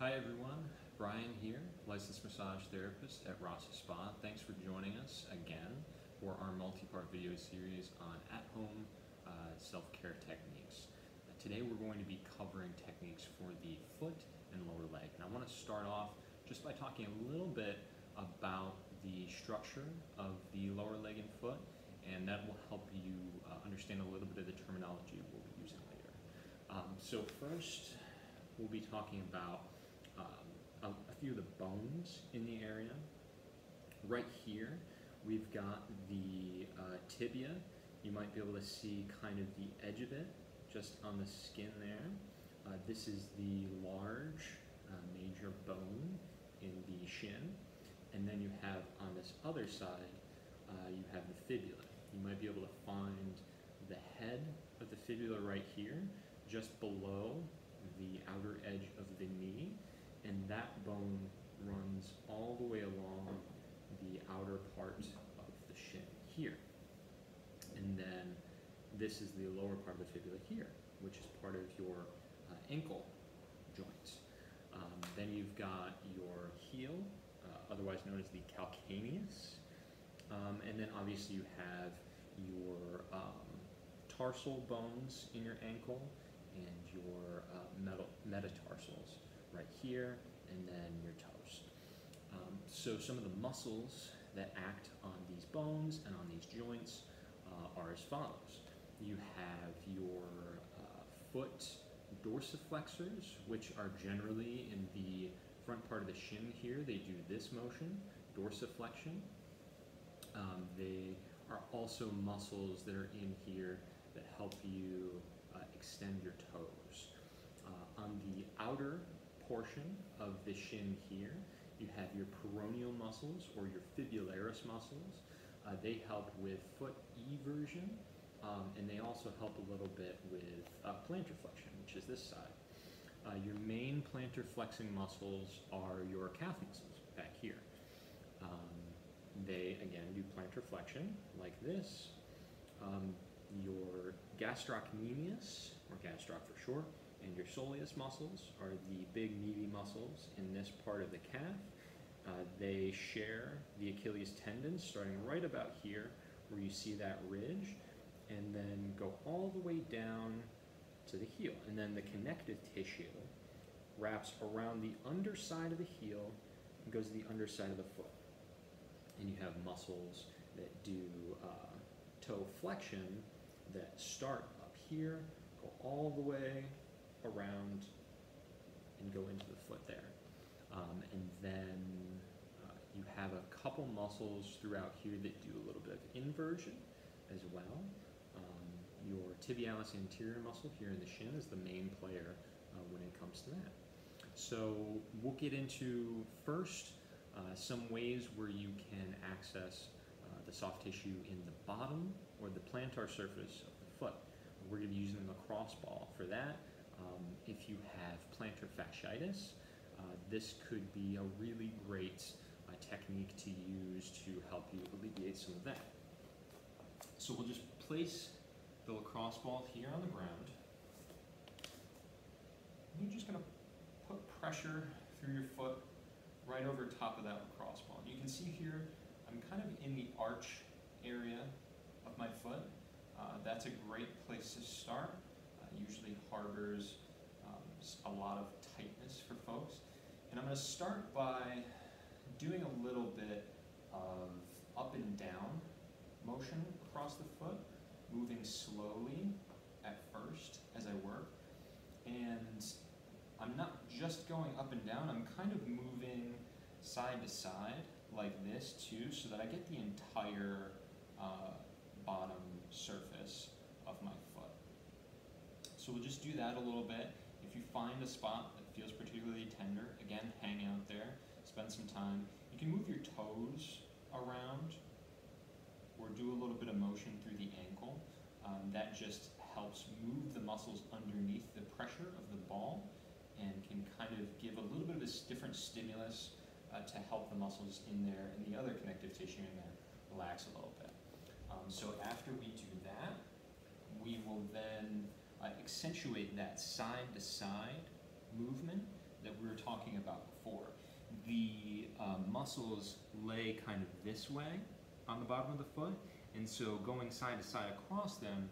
Hi everyone, Brian here, licensed massage therapist at Ross's Spa. Thanks for joining us again for our multi-part video series on at-home self-care techniques. Today we're going to be covering techniques for the foot and lower leg. And I want to start off just by talking a little bit about the structure of the lower leg and foot, and that will help you understand a little bit of the terminology we'll be using later. So first, we'll be talking about a few of the bones in the area. Right here, we've got the tibia. You might be able to see kind of the edge of it just on the skin there. This is the large major bone in the shin. And then you have on this other side, you have the fibula. You might be able to find the head of the fibula right here, just below the outer edge of the knee, and that bone runs all the way along the outer part of the shin here. And then this is the lower part of the fibula here, which is part of your ankle joint. Then you've got your heel, otherwise known as the calcaneus. And then obviously you have your tarsal bones in your ankle and your metatarsals right here, and then your toes. So some of the muscles that act on these bones and on these joints are as follows. You have your foot dorsiflexors, which are generally in the front part of the shin here. They do this motion, dorsiflexion. They are also muscles that are in here that help you extend your toes. On the outer portion of the shin here, you have your peroneal muscles or your fibularis muscles. They help with foot eversion, and they also help a little bit with plantar flexion, which is this side. Your main plantar flexing muscles are your calf muscles back here. They, again, do plantar flexion like this. Your gastrocnemius, or gastroc for short, and your soleus muscles are the big meaty muscles in this part of the calf. They share the Achilles tendon starting right about here where you see that ridge, and then go all the way down to the heel. And then the connective tissue wraps around the underside of the heel and goes to the underside of the foot. And you have muscles that do toe flexion that start up here, go all the way around and go into the foot there. And then you have a couple muscles throughout here that do a little bit of inversion as well. Your tibialis anterior muscle here in the shin is the main player when it comes to that. So we'll get into first some ways where you can access the soft tissue in the bottom or the plantar surface of the foot. We're going to be using the cross ball for that. If you have plantar fasciitis, this could be a really great technique to use to help you alleviate some of that. So we'll just place the lacrosse ball here on the ground. You're just going to put pressure through your foot right over top of that lacrosse ball. And you can see here, I'm kind of in the arch area of my foot. That's a great place to start. Usually harbors a lot of tightness for folks. And I'm going to start by doing a little bit of up and down motion across the foot, moving slowly at first as I work. And I'm not just going up and down, I'm kind of moving side to side like this too, so that I get the entire bottom surface of my foot. So we'll just do that a little bit. If you find a spot that feels particularly tender, again, hang out there, spend some time. You can move your toes around or do a little bit of motion through the ankle. That just helps move the muscles underneath the pressure of the ball and can kind of give a little bit of a different stimulus to help the muscles in there and the other connective tissue in there relax a little bit. So after we do that, we will then accentuate that side-to-side movement that we were talking about before. The muscles lay kind of this way on the bottom of the foot, and so going side to side across them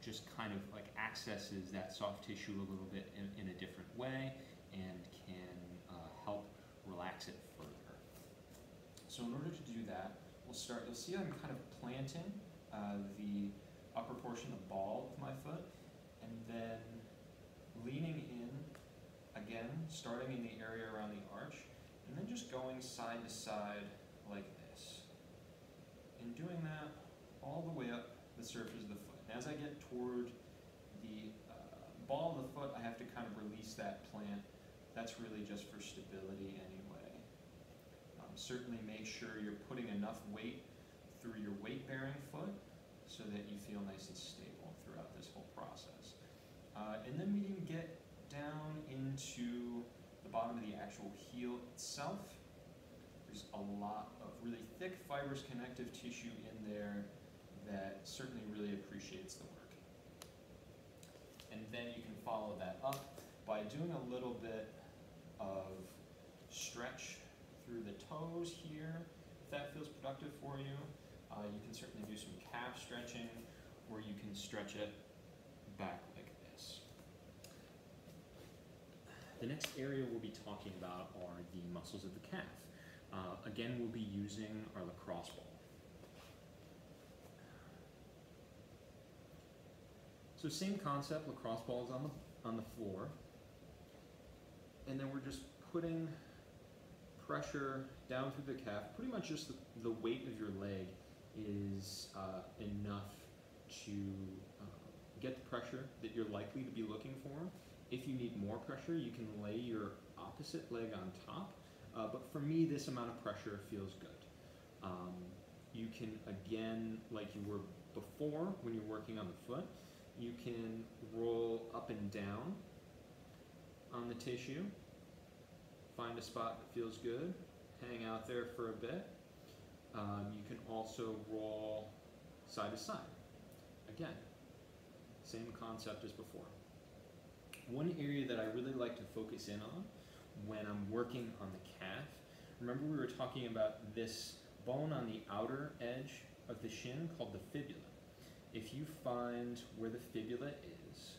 just kind of like accesses that soft tissue a little bit in a different way and can help relax it further. So in order to do that, we'll start, you'll see I'm kind of planting the upper portion, the ball of my foot, and then leaning in, again, starting in the area around the arch, and then just going side to side like this. And doing that all the way up the surface of the foot. And as I get toward the ball of the foot, I have to kind of release that plant. That's really just for stability anyway. Certainly make sure you're putting enough weight through your weight-bearing foot so that you feel nice and stable throughout this whole process. And then we can get down into the bottom of the actual heel itself. There's a lot of really thick fibrous connective tissue in there that certainly really appreciates the work. And then you can follow that up by doing a little bit of stretch through the toes here, if that feels productive for you. You can certainly do some calf stretching, or you can stretch it back like this. The next area we'll be talking about are the muscles of the calf. Again, we'll be using our lacrosse ball. So same concept, lacrosse ball is on the floor, and then we're just putting pressure down through the calf. Pretty much just the weight of your leg is enough to get the pressure that you're likely to be looking for. If you need more pressure, you can lay your opposite leg on top, but for me, this amount of pressure feels good. You can, again, like you were before when you're working on the foot, you can roll up and down on the tissue, find a spot that feels good, hang out there for a bit. You can also roll side to side. Again, same concept as before. One area that I really like to focus in on when I'm working on the calf, remember we were talking about this bone on the outer edge of the shin called the fibula. If you find where the fibula is,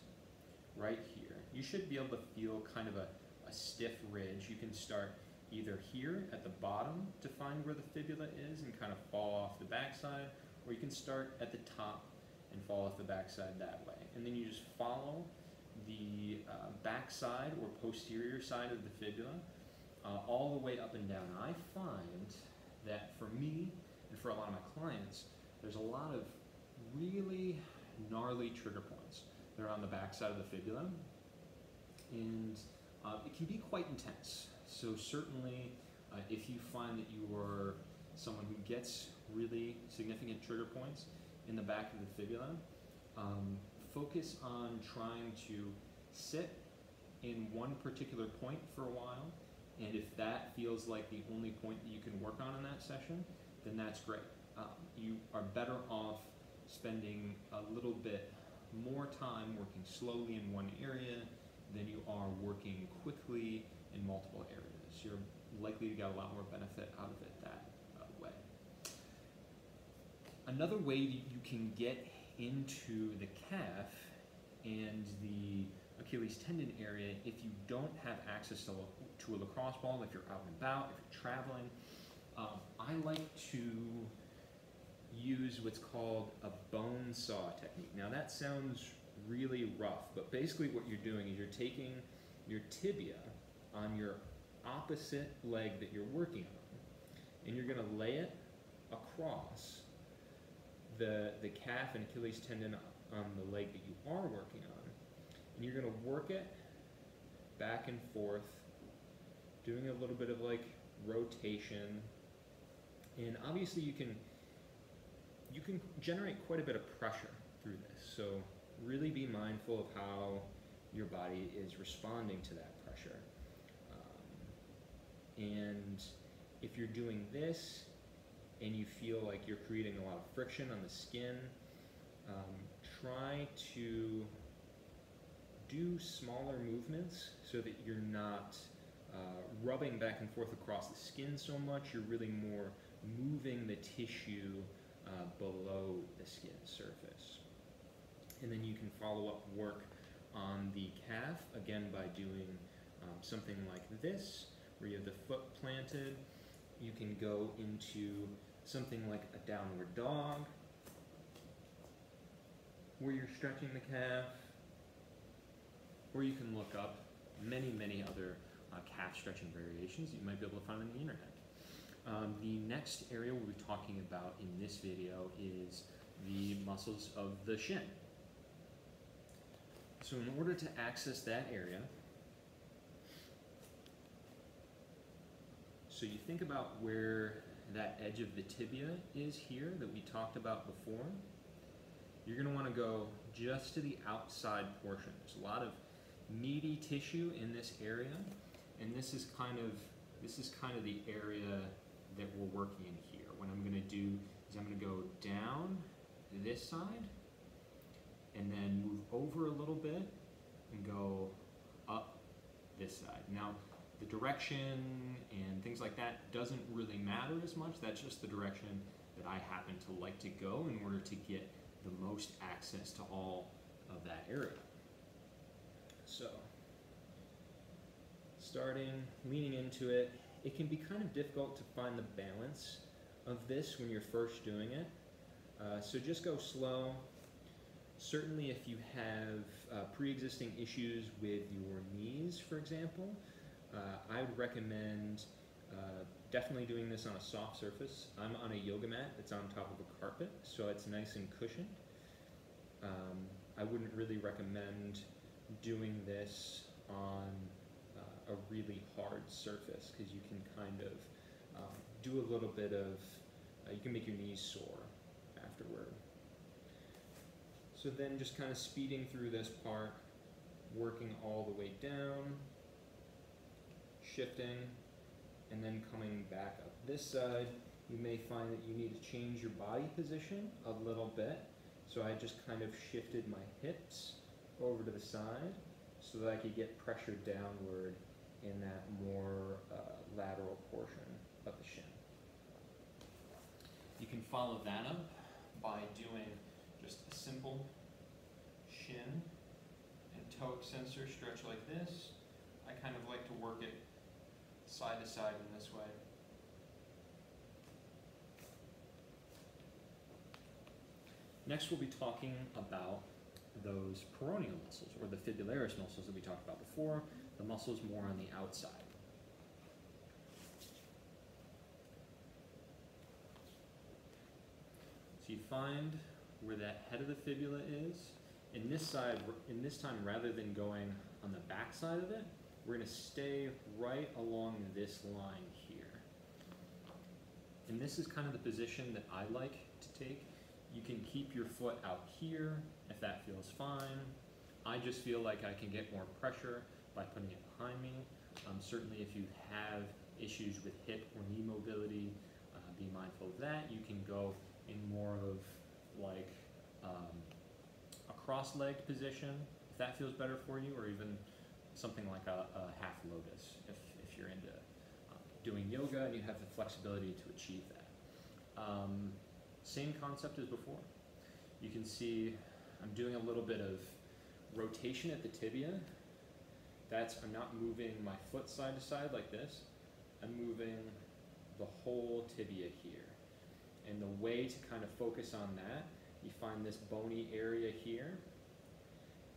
right here, you should be able to feel kind of a stiff ridge. You can start either here at the bottom to find where the fibula is and kind of fall off the backside, or you can start at the top and fall off the backside that way. And then you just follow the backside or posterior side of the fibula all the way up and down. I find that for me and for a lot of my clients, there's a lot of really gnarly trigger points that are on the backside of the fibula, and it can be quite intense. So certainly if you find that you are someone who gets really significant trigger points in the back of the fibula, focus on trying to sit in one particular point for a while, and if that feels like the only point that you can work on in that session, then that's great. You are better off spending a little bit more time working slowly in one area than you are working quickly in multiple areas. You're likely to get a lot more benefit out of it that way. Another way that you can get into the calf and the Achilles tendon area, if you don't have access to a lacrosse ball, if you're out and about, if you're traveling, I like to use what's called a bone saw technique. Now that sounds really rough, but basically what you're doing is you're taking your tibia on your opposite leg that you're working on, and you're going to lay it across the calf and Achilles tendon on the leg that you are working on, and you're going to work it back and forth, doing a little bit of like rotation, and obviously you can generate quite a bit of pressure through this. So really be mindful of how your body is responding to that pressure. And if you're doing this and you feel like you're creating a lot of friction on the skin, try to do smaller movements so that you're not rubbing back and forth across the skin so much. You're really more moving the tissue below the skin surface. And then you can follow up work on the calf, again by doing something like this, where you have the foot planted. You can go into something like a downward dog, where you're stretching the calf. Or you can look up many, many other calf stretching variations you might be able to find on the internet. The next area we'll be talking about in this video is the muscles of the shin. So in order to access that area, so you think about where that edge of the tibia is here that we talked about before. You're going to want to go just to the outside portion. There's a lot of meaty tissue in this area, and this is kind of the area that we're working in here. What I'm going to do is I'm going to go down this side and then move over a little bit and go up this side. Now, the direction and things like that doesn't really matter as much. That's just the direction that I happen to like to go in order to get the most access to all of that area. So, starting, leaning into it, it can be kind of difficult to find the balance of this when you're first doing it. So just go slow. Certainly if you have pre-existing issues with your knees, for example, I would recommend definitely doing this on a soft surface. I'm on a yoga mat that's on top of a carpet, so it's nice and cushioned. I wouldn't really recommend doing this on a really hard surface, because you can kind of do a little bit of, you can make your knees sore afterward. So then just kind of speeding through this part, working all the way down, shifting, and then coming back up this side. You may find that you need to change your body position a little bit. So I just kind of shifted my hips over to the side so that I could get pressure downward in that more lateral portion of the shin. You can follow that up by doing just a simple shin and toe extensor stretch like this. I kind of like to work it side to side in this way. Next we'll be talking about those peroneal muscles, or the fibularis muscles that we talked about before, the muscles more on the outside. So you find where that head of the fibula is. In this time, rather than going on the back side of it, we're going to stay right along this line here. And this is kind of the position that I like to take. You can keep your foot out here if that feels fine. I just feel like I can get more pressure by putting it behind me. Certainly if you have issues with hip or knee mobility, be mindful of that. You can go in more of like a cross-legged position if that feels better for you, or even something like a half lotus if you're into doing yoga and you have the flexibility to achieve that. Same concept as before. You can see I'm doing a little bit of rotation at the tibia. I'm not moving my foot side to side like this. I'm moving the whole tibia here. And the way to kind of focus on that, you find this bony area here,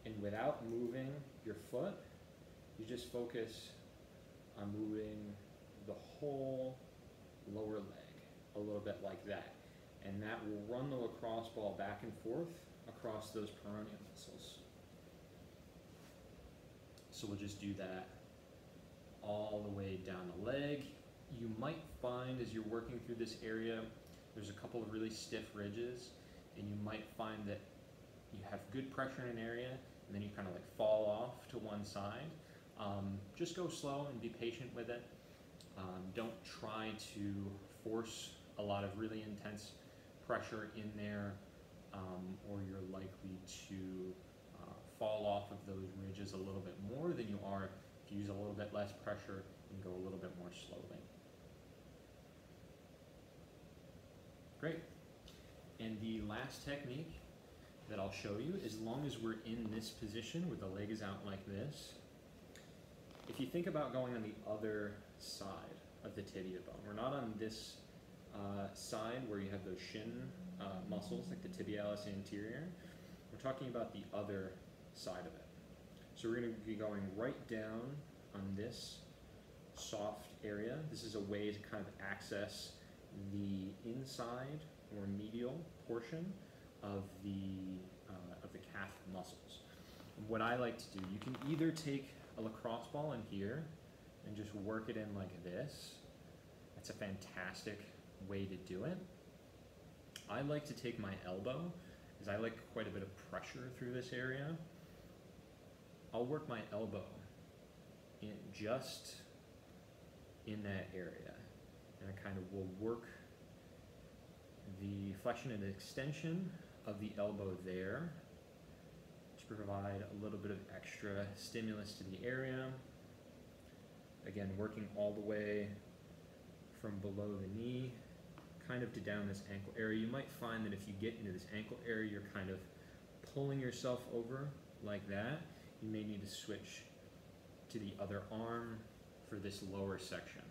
and without moving your foot, you just focus on moving the whole lower leg, a little bit like that. And that will run the lacrosse ball back and forth across those peroneal muscles. So we'll just do that all the way down the leg. You might find as you're working through this area, there's a couple of really stiff ridges, and you might find that you have good pressure in an area, and then you kind of like fall off to one side. Just go slow and be patient with it. Don't try to force a lot of really intense pressure in there, or you're likely to fall off of those ridges to use a little bit less pressure and go a little bit more slowly. Great. And the last technique that I'll show you, as long as we're in this position where the leg is out like this, if you think about going on the other side of the tibia bone, we're not on this side where you have those shin muscles, like the tibialis anterior. We're talking about the other side of it. So we're going to be going right down on this soft area. This is a way to kind of access the inside or medial portion of the calf muscles. What I like to do, you can either take a lacrosse ball in here and just work it in like this. That's a fantastic way to do it. I like to take my elbow, because I like quite a bit of pressure through this area. I'll work my elbow in just in that area, and I kind of will work the flexion and extension of the elbow there to provide a little bit of extra stimulus to the area. Again, working all the way from below the knee, kind of to down this ankle area. You might find that if you get into this ankle area, you're kind of pulling yourself over like that. You may need to switch to the other arm for this lower section.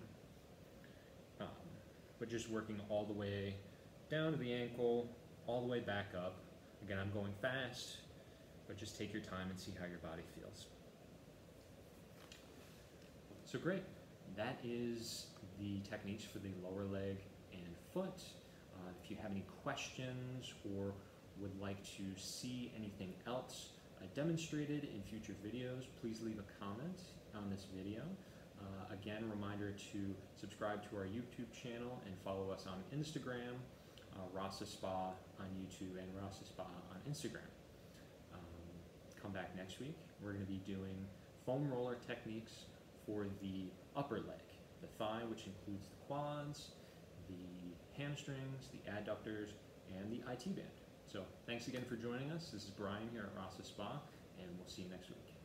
But just working all the way down to the ankle, all the way back up. Again, I'm going fast, but just take your time and see how your body feels. So great. That is the techniques for the lower leg and foot. If you have any questions or would like to see anything else demonstrated in future videos, please leave a comment on this video. Again, reminder to subscribe to our YouTube channel and follow us on Instagram, Rasa Spa on YouTube and Rasa Spa on Instagram. Come back next week. We're going to be doing foam roller techniques for the upper leg, the thigh, which includes the quads, the hamstrings, the adductors, and the IT band. So thanks again for joining us. This is Brian here at Rasa Spa, and we'll see you next week.